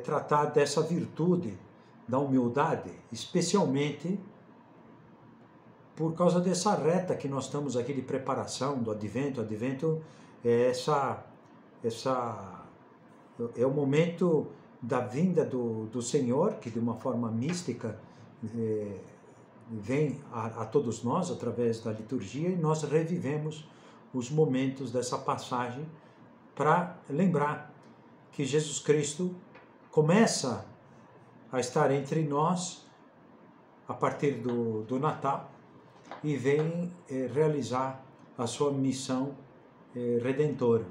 tratar dessa virtude da humildade, especialmente por causa dessa reta que nós estamos aqui de preparação do Advento. O Advento é é o momento da vinda do Senhor, que de uma forma mística vem a todos nós através da liturgia, e nós revivemos os momentos dessa passagem para lembrar que Jesus Cristo começa a estar entre nós a partir do Natal e vem realizar a sua missão redentora.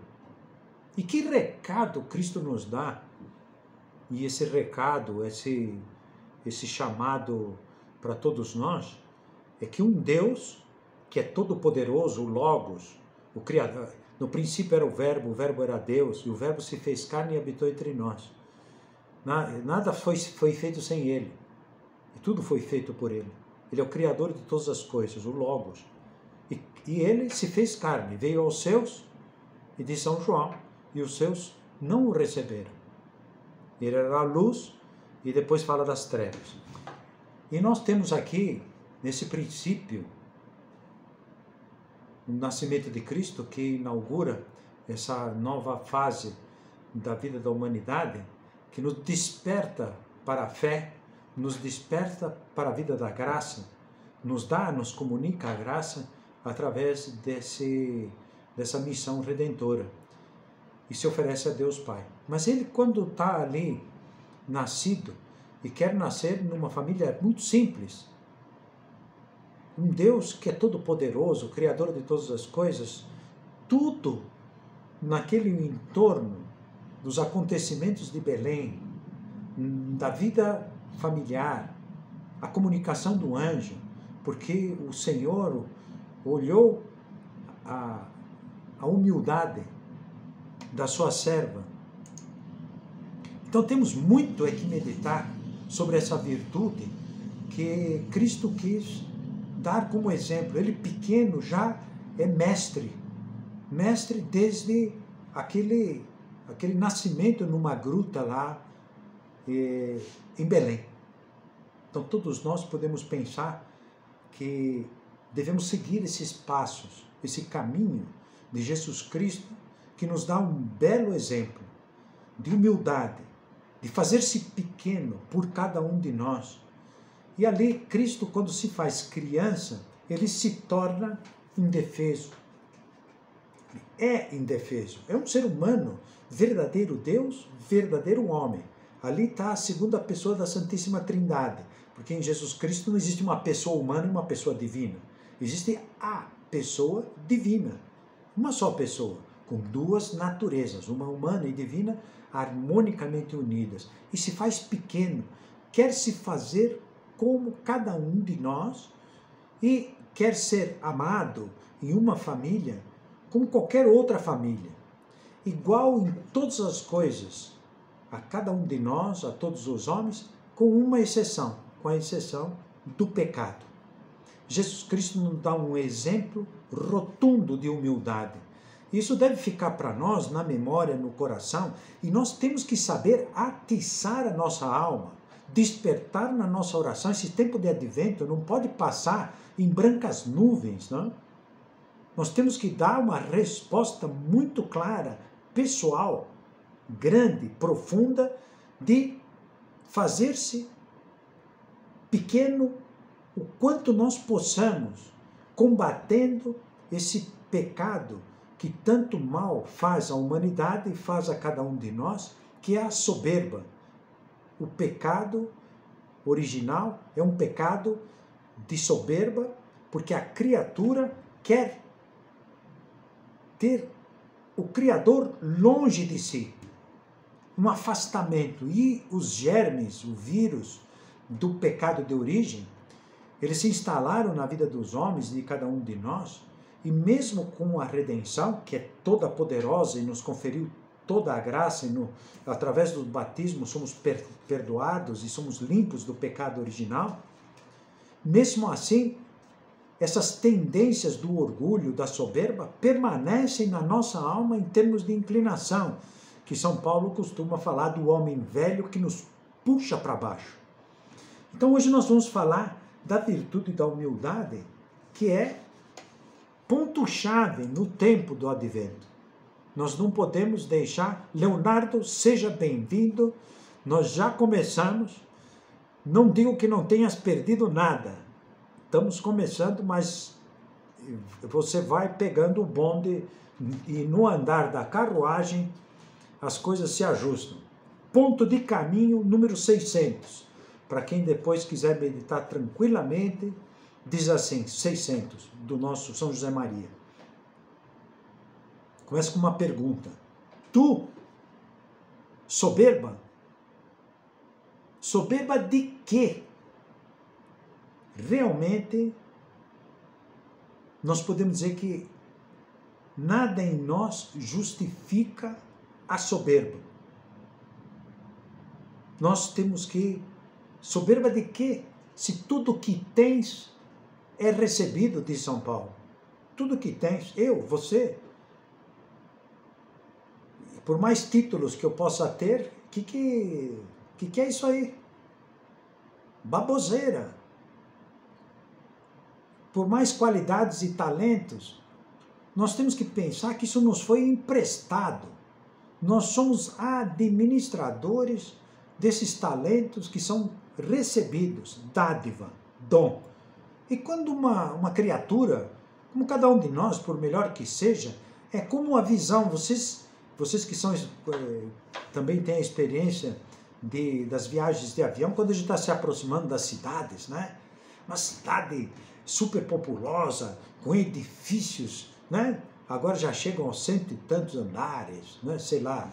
E que recado Cristo nos dá? E esse recado, esse chamado para todos nós, é que um Deus que é todo-poderoso, o Logos, o Criador, no princípio era o Verbo era Deus, e o Verbo se fez carne e habitou entre nós. Nada foi feito sem Ele, e tudo foi feito por Ele. Ele é o Criador de todas as coisas, o Logos. E Ele se fez carne, veio aos seus, e de São João, e os seus não o receberam. Ele era a luz, e depois fala das trevas. E nós temos aqui, nesse princípio, o nascimento de Cristo, que inaugura essa nova fase da vida da humanidade, que nos desperta para a fé, nos desperta para a vida da graça, nos comunica a graça através dessa missão redentora. E se oferece a Deus Pai. Mas ele, quando está ali, nascido, e quer nascer numa família muito simples, um Deus que é todo-poderoso, Criador de todas as coisas, tudo naquele entorno dos acontecimentos de Belém, da vida familiar, a comunicação do anjo, porque o Senhor olhou a humildade da sua serva. Então temos muito que meditar sobre essa virtude que Cristo quis dar como exemplo. Ele pequeno já é mestre desde aquele nascimento numa gruta lá em Belém. Então todos nós podemos pensar que devemos seguir esses passos, esse caminho de Jesus Cristo, que nos dá um belo exemplo de humildade, de fazer-se pequeno por cada um de nós. E ali, Cristo, quando se faz criança, ele se torna indefeso. É indefeso. É um ser humano, verdadeiro Deus, verdadeiro homem. Ali está a segunda pessoa da Santíssima Trindade, porque em Jesus Cristo não existe uma pessoa humana e uma pessoa divina. Existe a pessoa divina, uma só pessoa, com duas naturezas, uma humana e divina, harmonicamente unidas. E se faz pequeno, quer se fazer como cada um de nós e quer ser amado em uma família como qualquer outra família. Igual em todas as coisas, a cada um de nós, a todos os homens, com uma exceção, com a exceção do pecado. Jesus Cristo nos dá um exemplo rotundo de humildade. Isso deve ficar para nós na memória, no coração, e nós temos que saber atiçar a nossa alma, despertar na nossa oração. Esse tempo de advento não pode passar em brancas nuvens, não? Nós temos que dar uma resposta muito clara, pessoal, grande, profunda, de fazer-se pequeno o quanto nós possamos, combatendo esse pecado que tanto mal faz à humanidade e faz a cada um de nós, que é a soberba. O pecado original é um pecado de soberba, porque a criatura quer ter o Criador longe de si, um afastamento. E os germes, o vírus do pecado de origem, eles se instalaram na vida dos homens, de cada um de nós, e mesmo com a redenção, que é toda poderosa e nos conferiu toda a graça, e através do batismo somos perdoados e somos limpos do pecado original, mesmo assim, essas tendências do orgulho, da soberba, permanecem na nossa alma em termos de inclinação. que São Paulo costuma falar do homem velho que nos puxa para baixo. Então hoje nós vamos falar da virtude da humildade, que é ponto-chave no tempo do advento. Nós não podemos deixar. Leonardo, seja bem-vindo. Nós já começamos. Não digo que não tenhas perdido nada. Estamos começando, mas você vai pegando o bonde e no andar da carruagem as coisas se ajustam. Ponto de caminho número 600. Para quem depois quiser meditar tranquilamente, diz assim, 600, do nosso São José Maria. Começa com uma pergunta. Tu, soberba? Soberba de quê? Realmente, nós podemos dizer que nada em nós justifica a soberba. Nós temos que... Soberba de quê? Se tudo que tens é recebido de São Paulo. Tudo que tens, eu, você... Por mais títulos que eu possa ter, que é isso aí? Baboseira. Por mais qualidades e talentos, nós temos que pensar que isso nos foi emprestado. Nós somos administradores desses talentos que são recebidos, dádiva, dom. E quando uma criatura, como cada um de nós, por melhor que seja, é como a visão, vocês que são, também têm a experiência das viagens de avião, quando a gente está se aproximando das cidades, né? Uma cidade super populosa, com edifícios, né? Agora já chegam aos 100 e tantos andares, né? Sei lá,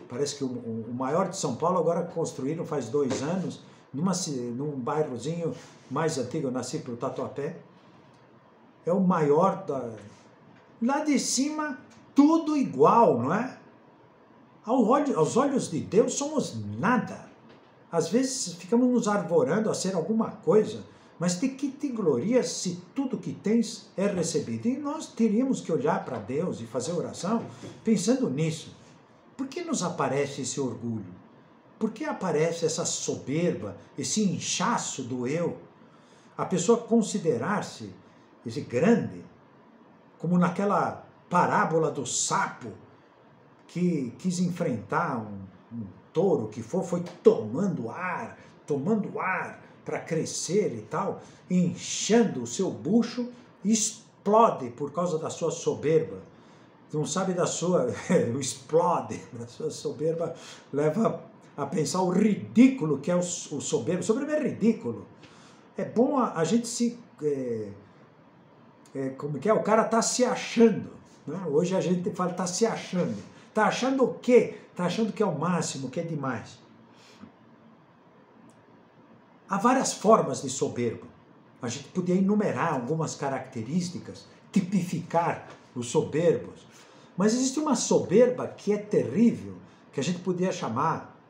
parece que o maior de São Paulo agora construíram faz 2 anos, num bairrozinho mais antigo, eu nasci para o Tatuapé, é o maior lá de cima, tudo igual, não é? Aos olhos de Deus somos nada. Às vezes ficamos nos arvorando a ser alguma coisa, mas de que te glorias se tudo que tens é recebido? E nós teríamos que olhar para Deus e fazer oração pensando nisso. Por que nos aparece esse orgulho? Por que aparece essa soberba, esse inchaço do eu? A pessoa considerar-se esse grande, como naquela parábola do sapo que quis enfrentar um touro que foi tomando ar para crescer e tal, inchando o seu bucho, e explode por causa da sua soberba. Não sabe da sua... explode da sua soberba, leva a pensar o ridículo que é o soberbo. O soberbo é ridículo. É bom a gente se... como que é? O cara está se achando. Né? Hoje a gente fala, está se achando. Está achando o quê? Está achando que é o máximo, que é demais. Há várias formas de soberbo. A gente podia enumerar algumas características, tipificar os soberbos. Mas existe uma soberba que é terrível, que a gente podia chamar,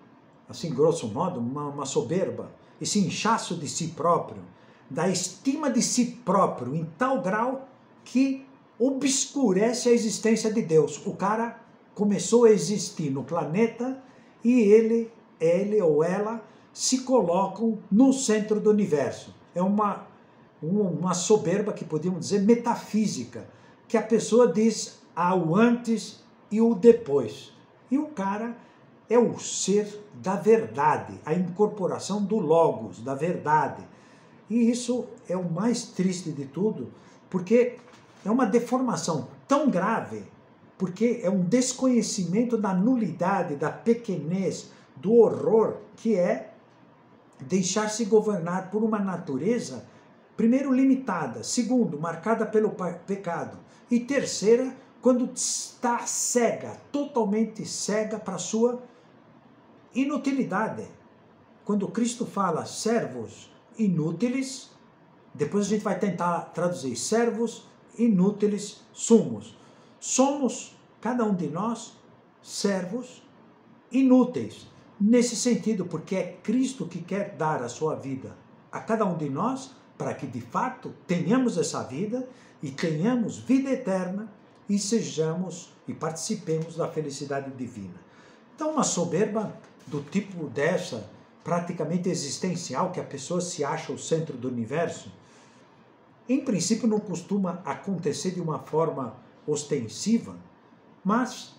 assim, grosso modo, uma soberba. Esse inchaço de si próprio, da estima de si próprio, em tal grau que obscurece a existência de Deus. O cara começou a existir no planeta e ele ou ela se colocam no centro do universo. É uma soberba que podíamos dizer metafísica, que a pessoa diz o antes e o depois. E o cara é o ser da verdade, a incorporação do logos, da verdade. E isso é o mais triste de tudo, porque é uma deformação tão grave, porque é um desconhecimento da nulidade, da pequenez, do horror, que é deixar-se governar por uma natureza, primeiro, limitada, segundo, marcada pelo pecado, e terceira, quando está cega, totalmente cega para a sua inutilidade. Quando Cristo fala servos inúteis, depois a gente vai tentar traduzir servos inúteis sumos. Somos, cada um de nós, servos inúteis, nesse sentido, porque é Cristo que quer dar a sua vida a cada um de nós, para que de fato tenhamos essa vida e tenhamos vida eterna e sejamos e participemos da felicidade divina. Então, uma soberba do tipo dessa, praticamente existencial, que a pessoa se acha o centro do universo, em princípio não costuma acontecer de uma forma ostensiva, mas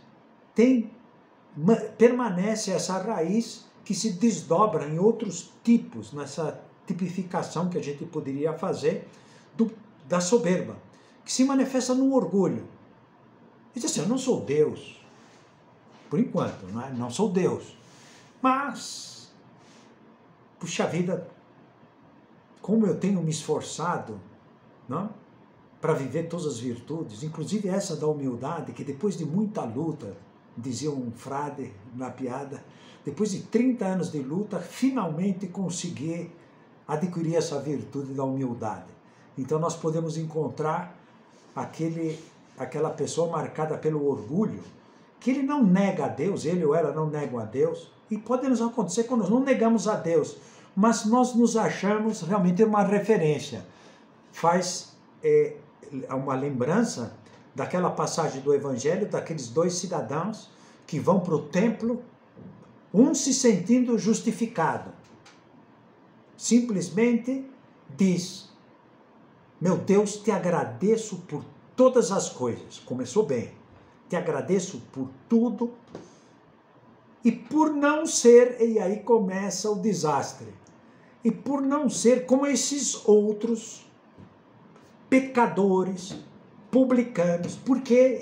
permanece essa raiz que se desdobra em outros tipos, nessa tipificação que a gente poderia fazer da soberba, que se manifesta no orgulho. Diz assim, eu não sou Deus, por enquanto, não sou Deus, mas, puxa vida, como eu tenho me esforçado, não? Para viver todas as virtudes, inclusive essa da humildade, que depois de muita luta, dizia um frade na piada, depois de 30 anos de luta, finalmente consegui adquirir essa virtude da humildade. Então nós podemos encontrar aquela pessoa marcada pelo orgulho, que ele não nega a Deus, ele ou ela não negam a Deus, e pode nos acontecer quando nós não negamos a Deus, mas nós nos achamos realmente uma referência. Faz uma lembrança daquela passagem do Evangelho, daqueles dois cidadãos que vão para o templo, um se sentindo justificado, simplesmente diz, meu Deus, te agradeço por todas as coisas, começou bem, te agradeço por tudo, e por não ser, e aí começa o desastre, e por não ser como esses outros pecadores, publicanos, porque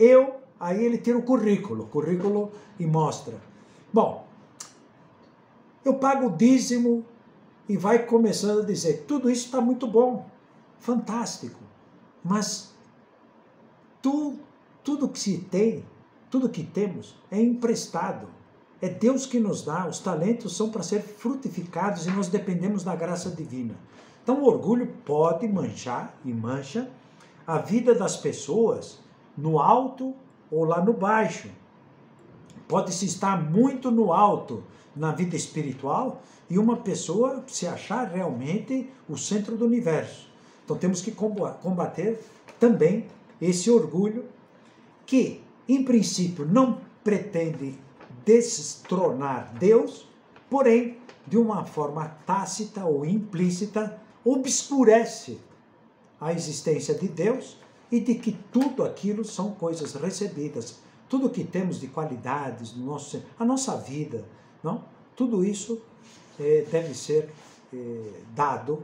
aí ele tira o currículo e mostra. Bom, eu pago o dízimo e vai começando a dizer, tudo isso está muito bom, fantástico, mas tudo que se tem, tudo que temos é emprestado. É Deus que nos dá, os talentos são para ser frutificados e nós dependemos da graça divina. Então o orgulho pode manchar e mancha a vida das pessoas no alto ou lá no baixo. Pode-se estar muito no alto na vida espiritual e uma pessoa se achar realmente o centro do universo. Então temos que combater também esse orgulho que, em princípio, não pretende destronar Deus, porém, de uma forma tácita ou implícita, obscurece a existência de Deus e de que tudo aquilo são coisas recebidas. Tudo que temos de qualidades, a nossa vida, não? Tudo isso deve ser dado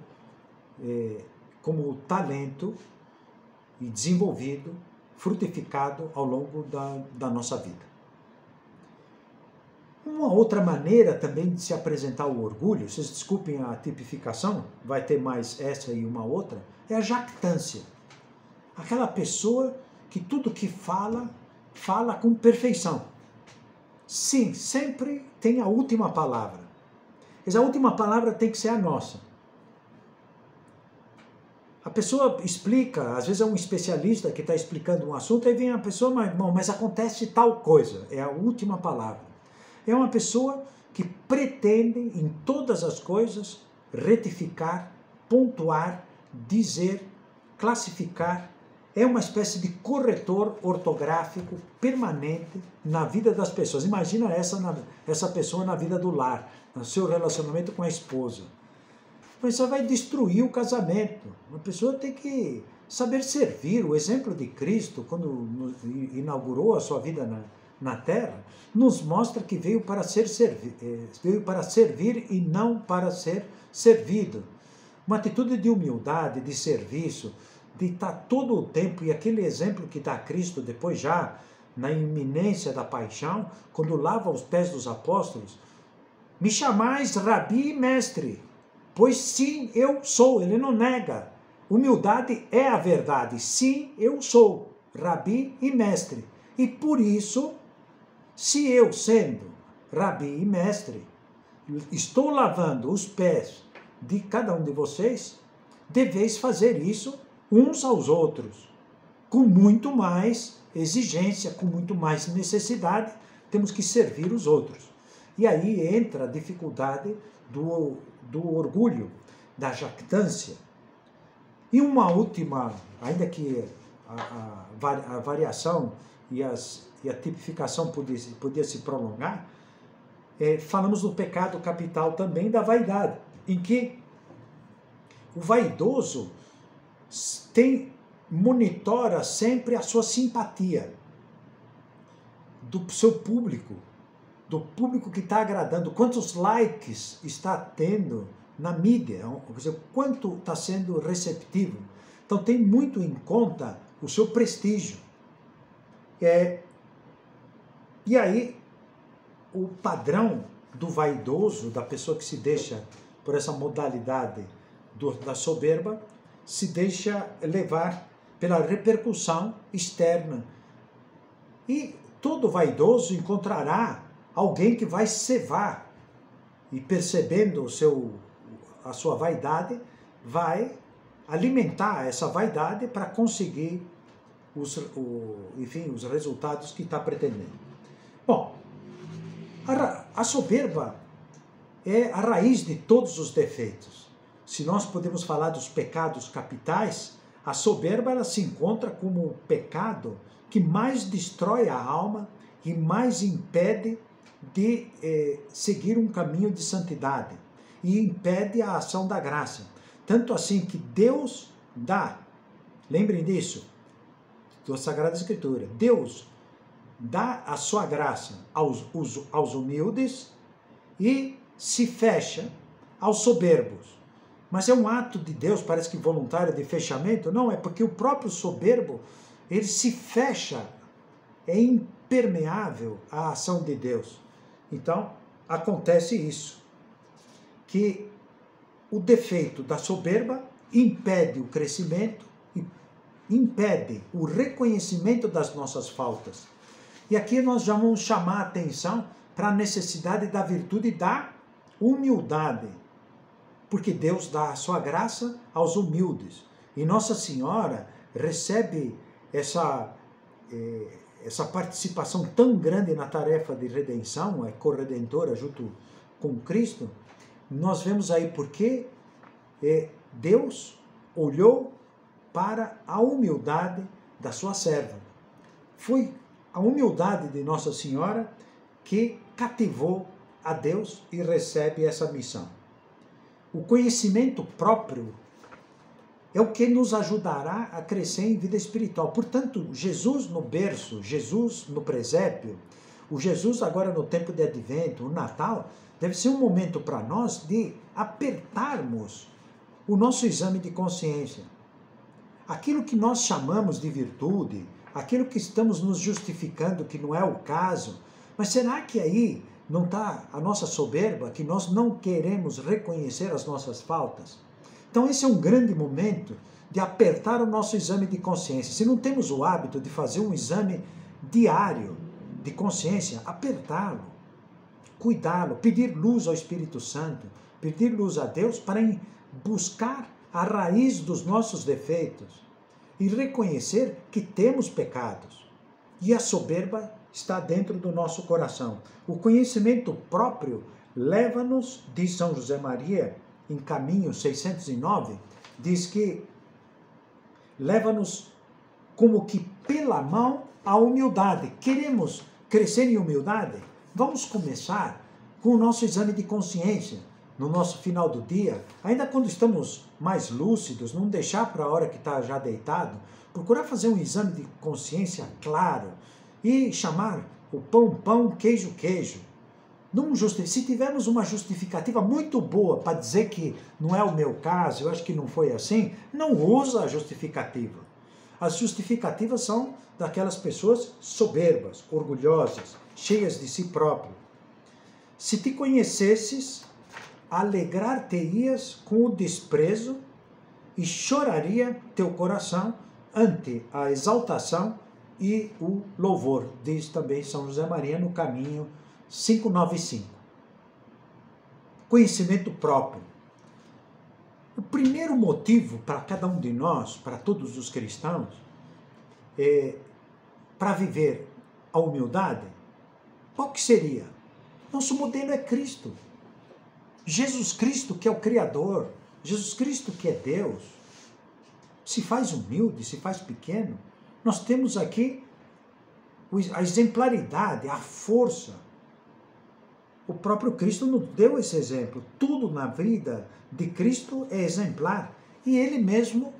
como talento e desenvolvido, frutificado ao longo da nossa vida. Uma outra maneira também de se apresentar o orgulho, vocês desculpem a tipificação, vai ter mais essa e uma outra, é a jactância. Aquela pessoa que tudo que fala com perfeição. Sim, sempre tem a última palavra. Mas a última palavra tem que ser a nossa. A pessoa explica, às vezes é um especialista que está explicando um assunto, aí vem a pessoa, mas acontece tal coisa, é a última palavra. É uma pessoa que pretende, em todas as coisas, retificar, pontuar, dizer, classificar. É uma espécie de corretor ortográfico permanente na vida das pessoas. Imagina essa pessoa na vida do lar, no seu relacionamento com a esposa. Mas isso vai destruir o casamento. Uma pessoa tem que saber servir. O exemplo de Cristo, quando inaugurou a sua vida na Terra, nos mostra que veio para servir e não para ser servido. Uma atitude de humildade, de serviço, de estar todo o tempo, e aquele exemplo que dá Cristo depois já, na iminência da paixão, quando lava os pés dos apóstolos, me chamais Rabi e Mestre, pois sim, eu sou, ele não nega. Humildade é a verdade, sim, eu sou, Rabi e Mestre. E por isso, se eu, sendo Rabi e Mestre, estou lavando os pés de cada um de vocês, deveis fazer isso uns aos outros, com muito mais exigência, com muito mais necessidade, temos que servir os outros. E aí entra a dificuldade do orgulho, da jactância. E uma última, ainda que a variação e a tipificação podia se prolongar, falamos do pecado capital também da vaidade, em que o vaidoso monitora sempre a sua simpatia do seu público, do público que está agradando, quantos likes está tendo na mídia, quer dizer, quanto está sendo receptivo. Então tem muito em conta o seu prestígio. E aí, o padrão do vaidoso, da pessoa que se deixa por essa modalidade da soberba, se deixa levar pela repercussão externa. E todo vaidoso encontrará alguém que vai cevar e, percebendo a sua vaidade, vai alimentar essa vaidade para conseguir os resultados que está pretendendo. Bom, a soberba é a raiz de todos os defeitos. Se nós podemos falar dos pecados capitais, a soberba ela se encontra como o pecado que mais destrói a alma e mais impede de seguir um caminho de santidade e impede a ação da graça. Tanto assim que Deus dá, lembrem disso, da Sagrada Escritura, Deus dá a sua graça aos humildes e se fecha aos soberbos. Mas é um ato de Deus, parece que voluntário, de fechamento? Não, é porque o próprio soberbo, ele se fecha, é impermeável à ação de Deus. Então, acontece isso, que o defeito da soberba impede o crescimento, impede o reconhecimento das nossas faltas. E aqui nós já vamos chamar a atenção para a necessidade da virtude da humildade, porque Deus dá a sua graça aos humildes. E Nossa Senhora recebe essa participação tão grande na tarefa de redenção, é corredentora junto com Cristo. Nós vemos aí porque Deus olhou para a humildade da sua serva. Foi a humildade de Nossa Senhora que cativou a Deus e recebe essa missão. O conhecimento próprio é o que nos ajudará a crescer em vida espiritual. Portanto, Jesus no berço, Jesus no presépio, o Jesus agora no tempo de advento, o Natal, deve ser um momento para nós de apertarmos o nosso exame de consciência. Aquilo que nós chamamos de virtude, aquilo que estamos nos justificando que não é o caso, mas será que aí não está a nossa soberba, que nós não queremos reconhecer as nossas faltas? Então esse é um grande momento de apertar o nosso exame de consciência. Se não temos o hábito de fazer um exame diário de consciência, apertá-lo, cuidá-lo, pedir luz ao Espírito Santo, pedir luz a Deus para buscar a raiz dos nossos defeitos e reconhecer que temos pecados. E a soberba está dentro do nosso coração. O conhecimento próprio leva-nos, diz São José Maria, em Caminho 609, diz que leva-nos como que pela mão à humildade. Queremos crescer em humildade? Vamos começar com o nosso exame de consciência, no nosso final do dia, ainda quando estamos mais lúcidos, não deixar para a hora que está já deitado, procurar fazer um exame de consciência claro e chamar o pão, queijo. Se tivermos uma justificativa muito boa para dizer que não é o meu caso, eu acho que não foi assim, não usa a justificativa. As justificativas são daquelas pessoas soberbas, orgulhosas, cheias de si próprio. Se te conhecesses, alegrar-te-ias com o desprezo e choraria teu coração ante a exaltação e o louvor, diz também São José Maria no Caminho 595. Conhecimento próprio. O primeiro motivo para cada um de nós, para todos os cristãos, para viver a humildade, qual que seria? Nosso modelo é Cristo. Jesus Cristo, que é o Criador, Jesus Cristo, que é Deus, se faz humilde, se faz pequeno, Nós temos aqui a exemplaridade, a força. O próprio Cristo nos deu esse exemplo. Tudo na vida de Cristo é exemplar. E ele mesmo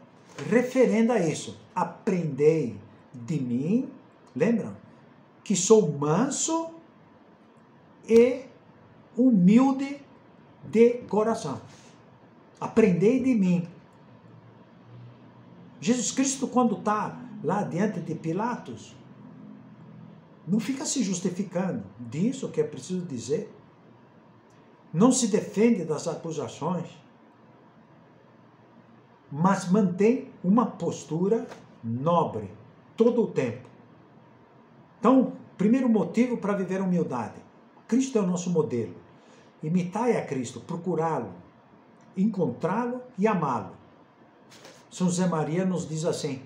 referenda isso. Aprendei de mim, lembram? Que sou manso e humilde de coração. Aprendei de mim. Jesus Cristo, quando está lá diante de Pilatos, não fica se justificando disso que é preciso dizer. Não se defende das acusações, mas mantém uma postura nobre todo o tempo. Então, primeiro motivo para viver a humildade. Cristo é o nosso modelo. Imitai a Cristo, procurá-lo, encontrá-lo e amá-lo. São José Maria nos diz assim: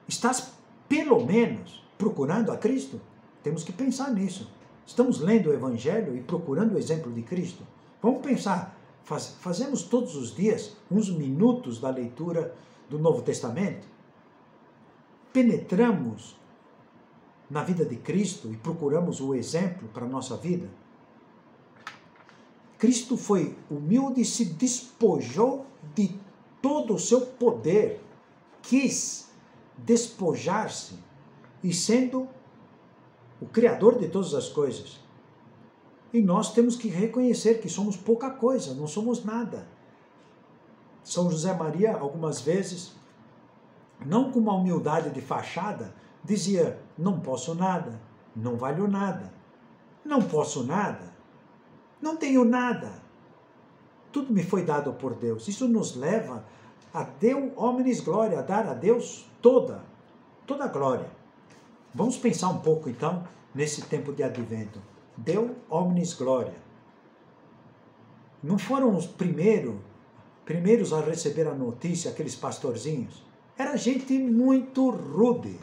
estás pelo menos procurando a Cristo? Temos que pensar nisso. Estamos lendo o Evangelho e procurando o exemplo de Cristo? Vamos pensar, fazemos todos os dias uns minutos da leitura do Novo Testamento? Penetramos na vida de Cristo e procuramos o exemplo para a nossa vida? Cristo foi humilde e se despojou de todo o seu poder, quis despojar-se e sendo o Criador de todas as coisas. E nós temos que reconhecer que somos pouca coisa, não somos nada. São José Maria, algumas vezes, não com uma humildade de fachada, dizia: não posso nada, não valho nada, não posso nada, não tenho nada. Tudo me foi dado por Deus. Isso nos leva a Deu omnis glória, a dar a Deus toda a glória. Vamos pensar um pouco, então, nesse tempo de advento. Deu omnis glória. Não foram os primeiros a receber a notícia, aqueles pastorzinhos? Era gente muito rude.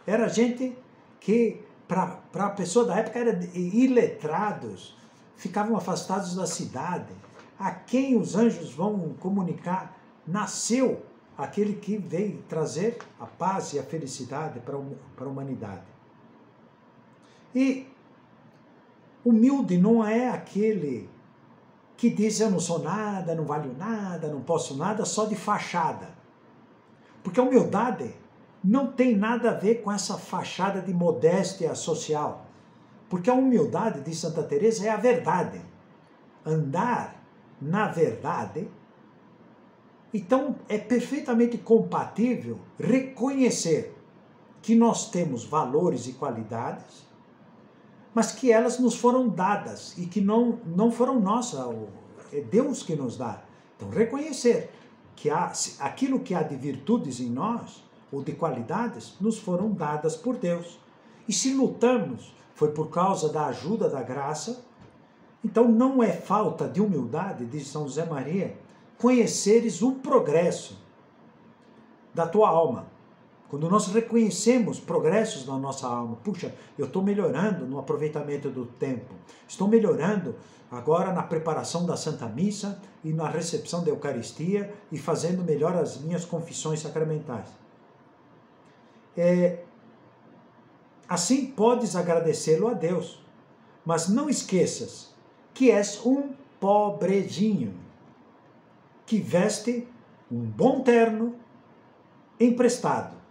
Era gente que, para a pessoa da época, eram iletrados, ficavam afastados da cidade. A quem os anjos vão comunicar? Nasceu aquele que veio trazer a paz e a felicidade para a humanidade. E humilde não é aquele que diz: eu não sou nada, não valho nada, não posso nada, só de fachada. Porque a humildade não tem nada a ver com essa fachada de modéstia social. Porque a humildade, de Santa Teresa, é a verdade. Andar na verdade. Então, é perfeitamente compatível reconhecer que nós temos valores e qualidades, mas que elas nos foram dadas e que não foram nossas, é Deus que nos dá. Então, reconhecer que aquilo que há de virtudes em nós, ou de qualidades, nos foram dadas por Deus. E se lutamos, foi por causa da ajuda da graça. Então, não é falta de humildade, diz São José Maria, conheceres o progresso da tua alma. Quando nós reconhecemos progressos na nossa alma, puxa, eu estou melhorando no aproveitamento do tempo, estou melhorando agora na preparação da Santa Missa e na recepção da Eucaristia e fazendo melhor as minhas confissões sacramentais. Assim podes agradecê-lo a Deus, mas não esqueças que és um pobrezinho, que veste um bom terno emprestado.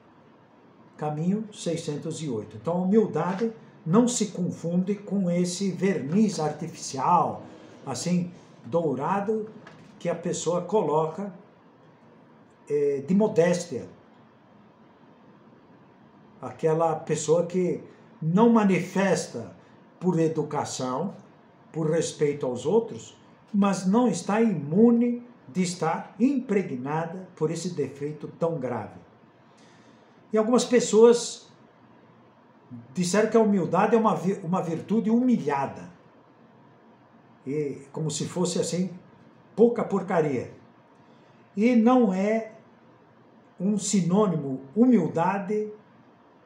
Caminho 608. Então a humildade não se confunde com esse verniz artificial, assim, dourado, que a pessoa coloca de modéstia. Aquela pessoa que não manifesta por educação, por respeito aos outros, mas não está imune de estar impregnada por esse defeito tão grave. E algumas pessoas disseram que a humildade é uma virtude humilhada, e como se fosse assim, pouca porcaria. E não é um sinônimo humildade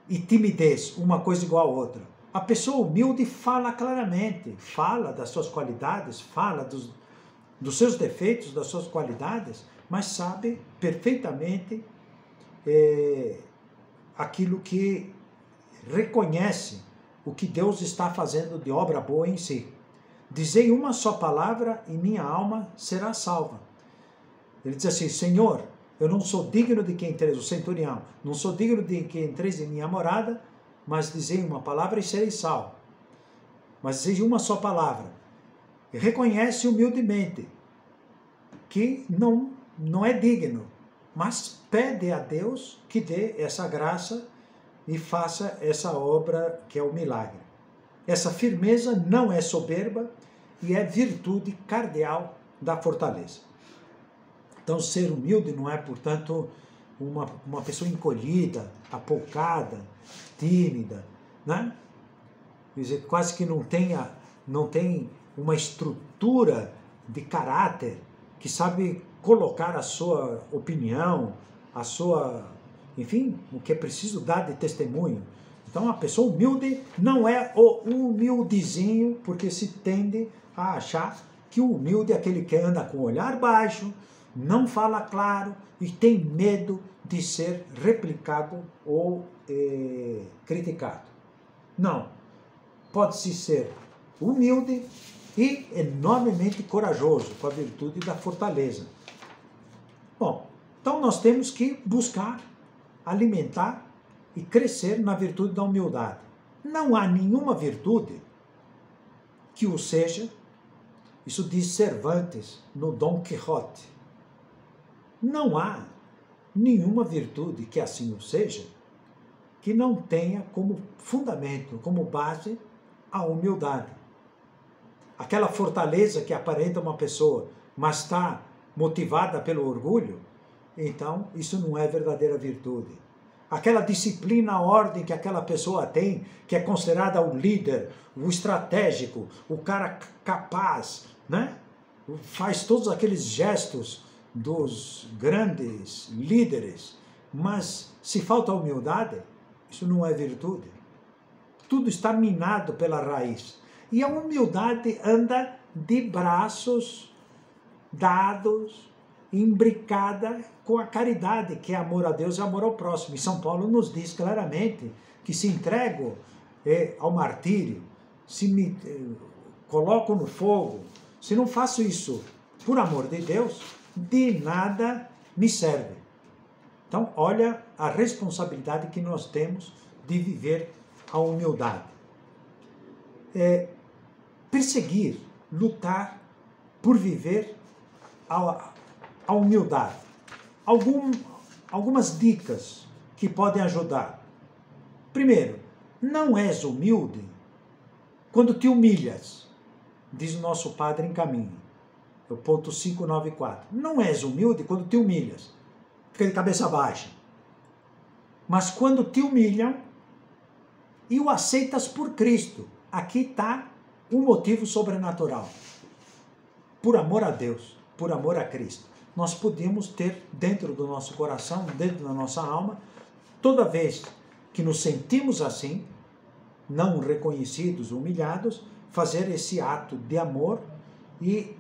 e timidez, uma coisa igual a outra. A pessoa humilde fala claramente, fala das suas qualidades, fala dos seus defeitos, das suas qualidades, mas sabe perfeitamente aquilo que reconhece o que Deus está fazendo de obra boa em si. Dizei uma só palavra e minha alma será salva. Ele diz assim, Senhor, eu não sou digno de que entreis, o centurião, não sou digno de que entreis em minha morada, mas dizei uma palavra e serei salvo. Mas dizei uma só palavra. E reconhece humildemente que não é digno, mas pede a Deus que dê essa graça e faça essa obra que é o milagre. Essa firmeza não é soberba e é virtude cardeal da fortaleza. Então, ser humilde não é, portanto, uma pessoa encolhida, apocada, tímida, né? Quer dizer, quase que não tem uma estrutura de caráter que sabe colocar a sua opinião, enfim, o que é preciso dar de testemunho. Então, a pessoa humilde não é o humildezinho, porque se tende a achar que o humilde é aquele que anda com o olhar baixo, não fala claro e tem medo de ser replicado ou criticado. Não. Pode-se ser humilde e enormemente corajoso, com a virtude da fortaleza. Bom, então nós temos que buscar, alimentar e crescer na virtude da humildade. Não há nenhuma virtude que o seja, isso diz Cervantes no Dom Quixote. Não há nenhuma virtude que assim o seja, que não tenha como fundamento, como base, a humildade. Aquela fortaleza que aparenta uma pessoa, mas está motivada pelo orgulho, então isso não é verdadeira virtude. Aquela disciplina, a ordem que aquela pessoa tem, que é considerada o líder, o estratégico, o cara capaz, né? Faz todos aqueles gestos dos grandes líderes, mas se falta humildade, isso não é virtude. Tudo está minado pela raiz. E a humildade anda de braços dados, imbricada com a caridade, que é amor a Deus e amor ao próximo. E São Paulo nos diz claramente que se entrego ao martírio, se me coloco no fogo, se não faço isso por amor de Deus, de nada me serve. Então, olha a responsabilidade que nós temos de viver a humildade. Perseguir, lutar por viver a humildade. Algumas dicas que podem ajudar. Primeiro, não és humilde quando te humilhas, diz o nosso Padre em Caminho, o ponto 594. Não és humilde quando te humilhas, fica de cabeça baixa. Mas quando te humilham e o aceitas por Cristo, aqui está um motivo sobrenatural. Por amor a Deus, por amor a Cristo. Nós podemos ter dentro do nosso coração, dentro da nossa alma, toda vez que nos sentimos assim, não reconhecidos, humilhados, fazer esse ato de amor e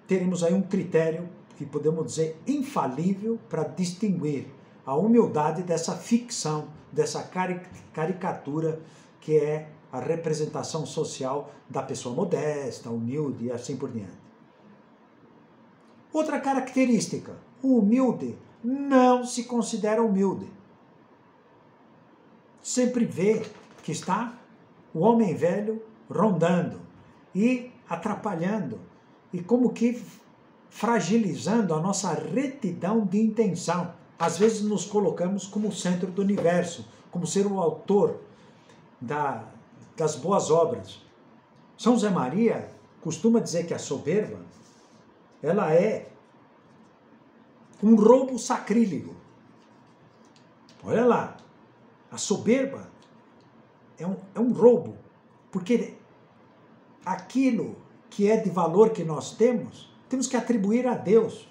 teremos aí um critério que podemos dizer infalível para distinguir a humildade dessa ficção, dessa caricatura que é a representação social da pessoa modesta, humilde e assim por diante. Outra característica, o humilde não se considera humilde. Sempre vê que está o homem velho rondando e atrapalhando e como que fragilizando a nossa retidão de intenção. Às vezes nos colocamos como o centro do universo, como ser o autor das boas obras. São José Maria costuma dizer que a soberba, ela é um roubo sacrílego. Olha lá, a soberba é um roubo, porque aquilo que é de valor que nós temos que atribuir a Deus.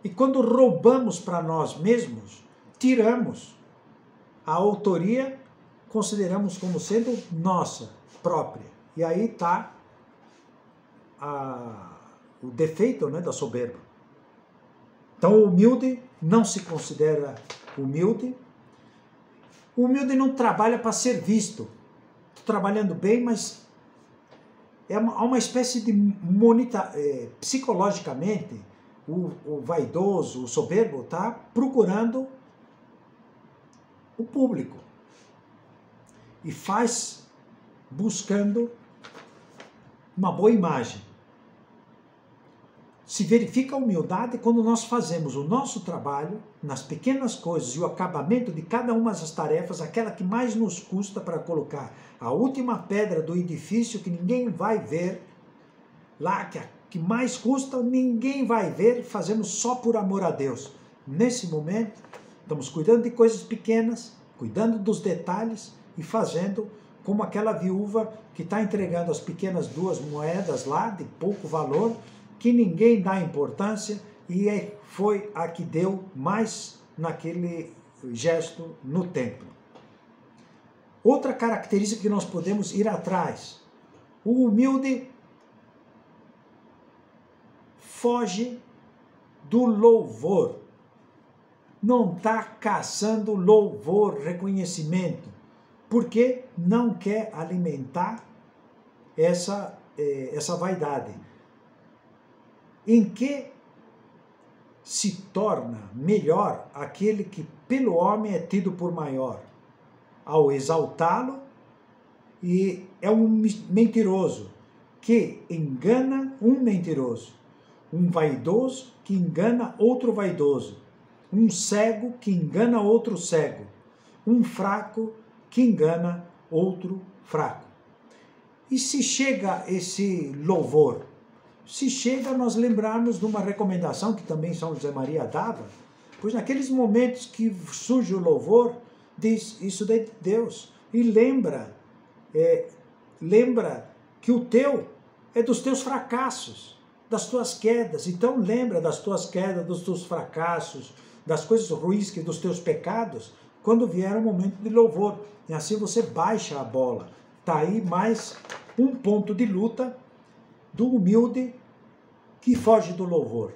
E quando roubamos para nós mesmos, tiramos a autoria, consideramos como sendo nossa, própria. E aí está o defeito, né, da soberba. Então o humilde não se considera humilde. O humilde não trabalha para ser visto. Estou trabalhando bem, mas há uma espécie de psicologicamente, o vaidoso, o soberbo, está procurando o público. E faz buscando uma boa imagem. Se verifica a humildade quando nós fazemos o nosso trabalho nas pequenas coisas e o acabamento de cada uma das tarefas, aquela que mais nos custa para colocar a última pedra do edifício que ninguém vai ver, lá que mais custa, ninguém vai ver, fazemos só por amor a Deus. Nesse momento, estamos cuidando de coisas pequenas, cuidando dos detalhes e fazendo como aquela viúva que está entregando as pequenas 2 moedas lá, de pouco valor, que ninguém dá importância, e foi a que deu mais naquele gesto no templo. Outra característica que nós podemos ir atrás: o humilde foge do louvor, não está caçando louvor, reconhecimento, porque não quer alimentar essa vaidade. Em que se torna melhor aquele que pelo homem é tido por maior? Ao exaltá-lo, e é um mentiroso que engana um mentiroso, um vaidoso que engana outro vaidoso, um cego que engana outro cego, um fraco que engana outro fraco. E se chega esse louvor? Se chega a nós lembrarmos de uma recomendação que também São José Maria dava, pois naqueles momentos que surge o louvor, diz: isso é de Deus. E lembra que o teu é dos teus fracassos, das tuas quedas. Então lembra das tuas quedas, dos teus fracassos, das coisas ruins, dos teus pecados, quando vier o momento de louvor. E assim você baixa a bola. Está aí mais um ponto de luta do humilde que foge do louvor.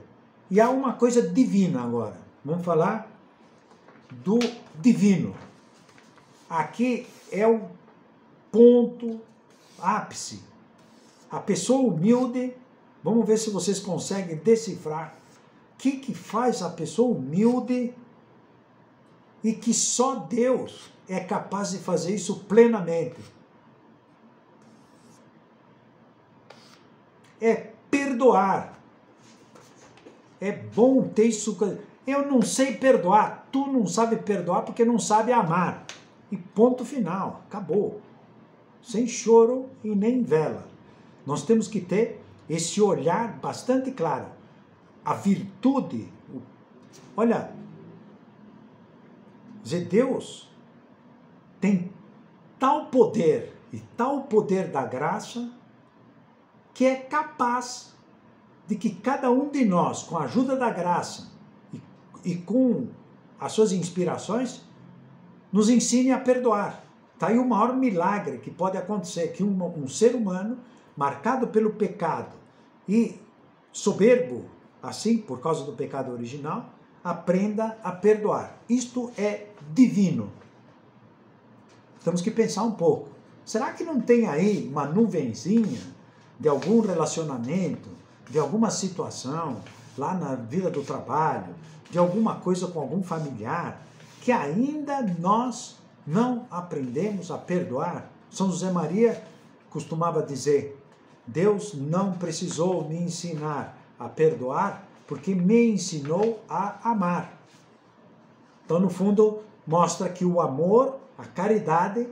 E há uma coisa divina agora. Vamos falar do divino. Aqui é o ponto ápice. A pessoa humilde, vamos ver se vocês conseguem decifrar o que faz a pessoa humilde e que só Deus é capaz de fazer isso plenamente. É perdoar. É bom ter isso. Eu não sei perdoar. Tu não sabe perdoar porque não sabe amar. E ponto final. Acabou. Sem choro e nem vela. Nós temos que ter esse olhar bastante claro. A virtude. Olha, Deus tem tal poder e tal poder da graça que é capaz de que cada um de nós, com a ajuda da graça e com as suas inspirações, nos ensine a perdoar. Está aí o maior milagre que pode acontecer, que um ser humano marcado pelo pecado e soberbo, assim, por causa do pecado original, aprenda a perdoar. Isto é divino. Temos que pensar um pouco. Será que não tem aí uma nuvenzinha de algum relacionamento, de alguma situação, lá na vida do trabalho, de alguma coisa com algum familiar, que ainda nós não aprendemos a perdoar? São José Maria costumava dizer: Deus não precisou me ensinar a perdoar, porque me ensinou a amar. Então, no fundo, mostra que o amor, a caridade,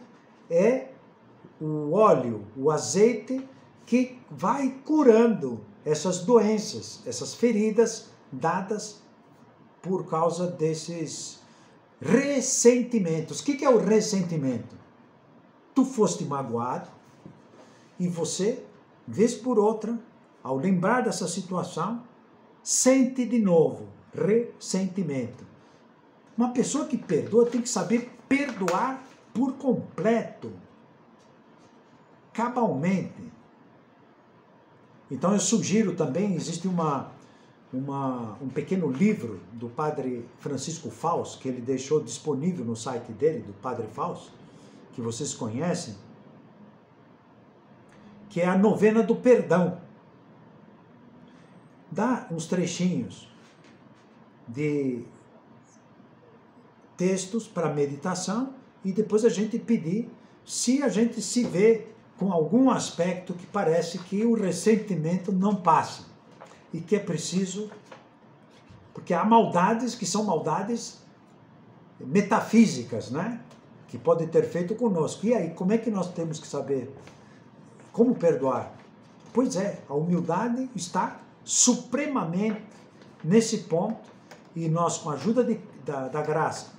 é o óleo, o azeite que vai curando essas doenças, essas feridas dadas por causa desses ressentimentos. O que é o ressentimento? Tu foste magoado e você, vez por outra, ao lembrar dessa situação, sente de novo ressentimento. Uma pessoa que perdoa tem que saber perdoar por completo, cabalmente. Então eu sugiro também, existe uma um pequeno livro do Padre Francisco Fausto, que ele deixou disponível no site dele, do Padre Fausto, que vocês conhecem, que é a Novena do Perdão. Dá uns trechinhos de textos para meditação e depois a gente pedir se a gente se vê com algum aspecto que parece que o ressentimento não passa e que é preciso, porque há maldades que são maldades metafísicas, né? Que podem ter feito conosco. E aí, como é que nós temos que saber como perdoar? Pois é, a humildade está supremamente nesse ponto e nós, com a ajuda da graça.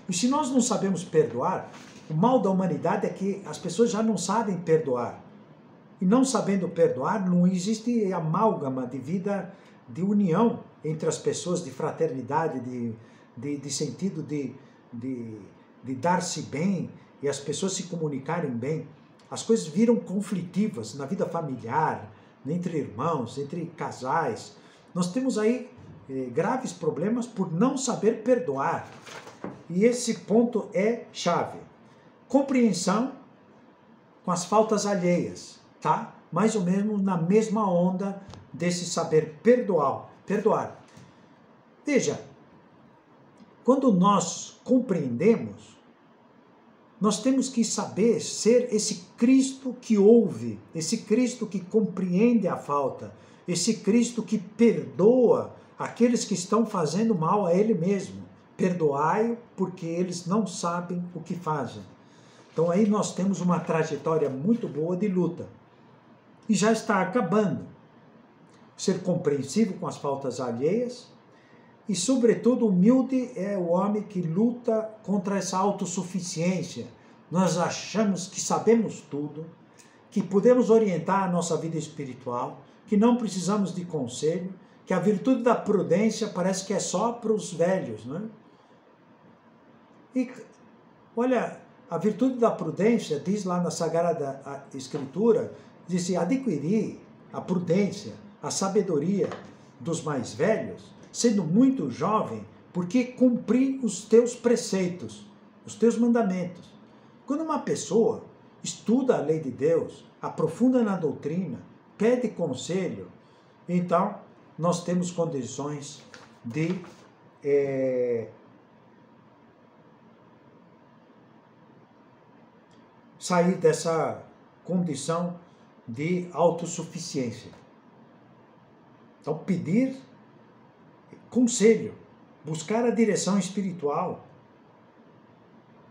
E se nós não sabemos perdoar, o mal da humanidade é que as pessoas já não sabem perdoar. E não sabendo perdoar, não existe amálgama de vida, de união entre as pessoas, de fraternidade, de sentido de dar-se bem e as pessoas se comunicarem bem. As coisas viram conflitivas na vida familiar, entre irmãos, entre casais. Nós temos aí graves problemas por não saber perdoar. E esse ponto é chave. Compreensão com as faltas alheias, tá? Mais ou menos na mesma onda desse saber perdoar. Veja, quando nós compreendemos, nós temos que saber ser esse Cristo que ouve, esse Cristo que compreende a falta, esse Cristo que perdoa aqueles que estão fazendo mal a Ele mesmo. Perdoai porque eles não sabem o que fazem. Então aí nós temos uma trajetória muito boa de luta. E já está acabando. Ser compreensivo com as faltas alheias e, sobretudo, humilde é o homem que luta contra essa autossuficiência. Nós achamos que sabemos tudo, que podemos orientar a nossa vida espiritual, que não precisamos de conselho, que a virtude da prudência parece que é só para os velhos, né? E, olha, a virtude da prudência, diz lá na Sagrada Escritura, diz adquirir a prudência, a sabedoria dos mais velhos, sendo muito jovem, porque cumprir os teus preceitos, os teus mandamentos. Quando uma pessoa estuda a lei de Deus, aprofunda na doutrina, pede conselho, então nós temos condições de sair dessa condição de autossuficiência. Então, pedir conselho, buscar a direção espiritual.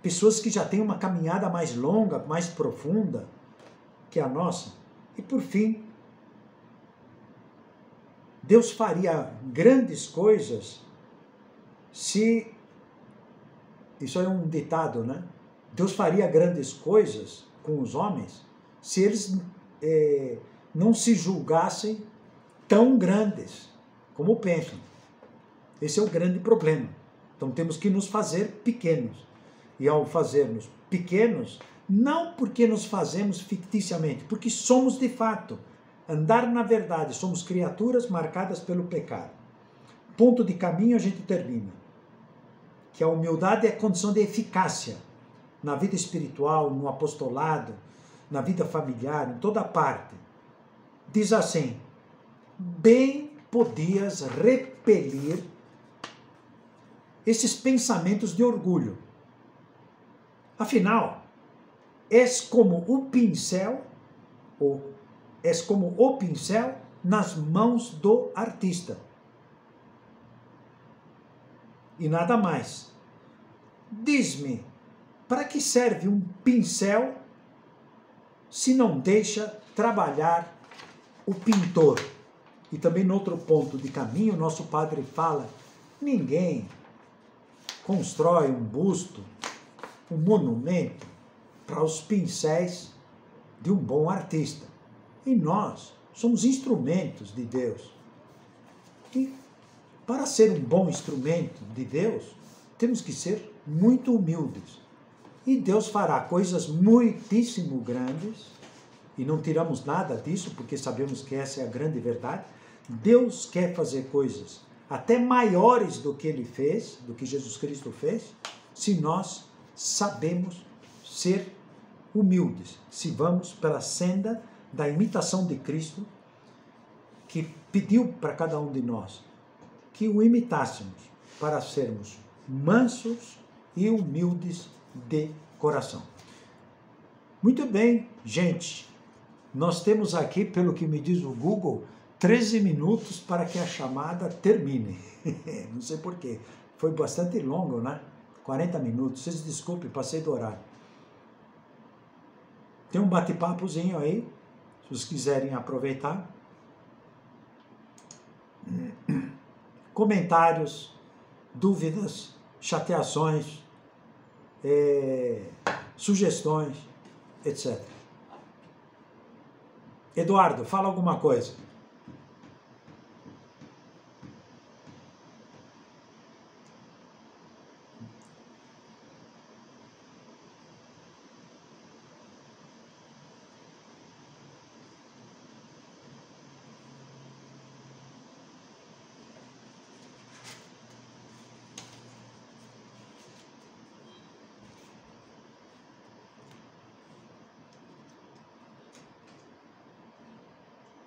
Pessoas que já têm uma caminhada mais longa, mais profunda que a nossa. E, por fim, Deus faria grandes coisas se... Isso é um ditado, né? Deus faria grandes coisas com os homens se eles não se julgassem tão grandes como pensam. Esse é o grande problema. Então temos que nos fazer pequenos. E ao fazermos pequenos, não porque nos fazemos ficticiamente, porque somos de fato. Andar na verdade, somos criaturas marcadas pelo pecado. Ponto de caminho a gente termina. Que a humildade é condição de eficácia na vida espiritual, no apostolado, na vida familiar, em toda parte. Diz assim: bem podias repelir esses pensamentos de orgulho. Afinal, és como o pincel nas mãos do artista. E nada mais. Diz-me, para que serve um pincel se não deixa trabalhar o pintor? E também no outro ponto de caminho, nosso padre fala, ninguém constrói um busto, um monumento para os pincéis de um bom artista. E nós somos instrumentos de Deus. E para ser um bom instrumento de Deus, temos que ser muito humildes. E Deus fará coisas muitíssimo grandes, e não tiramos nada disso, porque sabemos que essa é a grande verdade. Deus quer fazer coisas até maiores do que Ele fez, do que Jesus Cristo fez, se nós sabemos ser humildes, se vamos pela senda da imitação de Cristo, que pediu para cada um de nós que o imitássemos para sermos mansos e humildes de coração. Muito bem, gente, nós temos aqui, pelo que me diz o Google, 13 minutos para que a chamada termine. Não sei porquê, foi bastante longo, né? 40 minutos, vocês desculpem, passei do horário. Tem um bate-papozinho aí, se vocês quiserem aproveitar. Comentários, dúvidas, chateações, sugestões, etc. Eduardo, fala alguma coisa.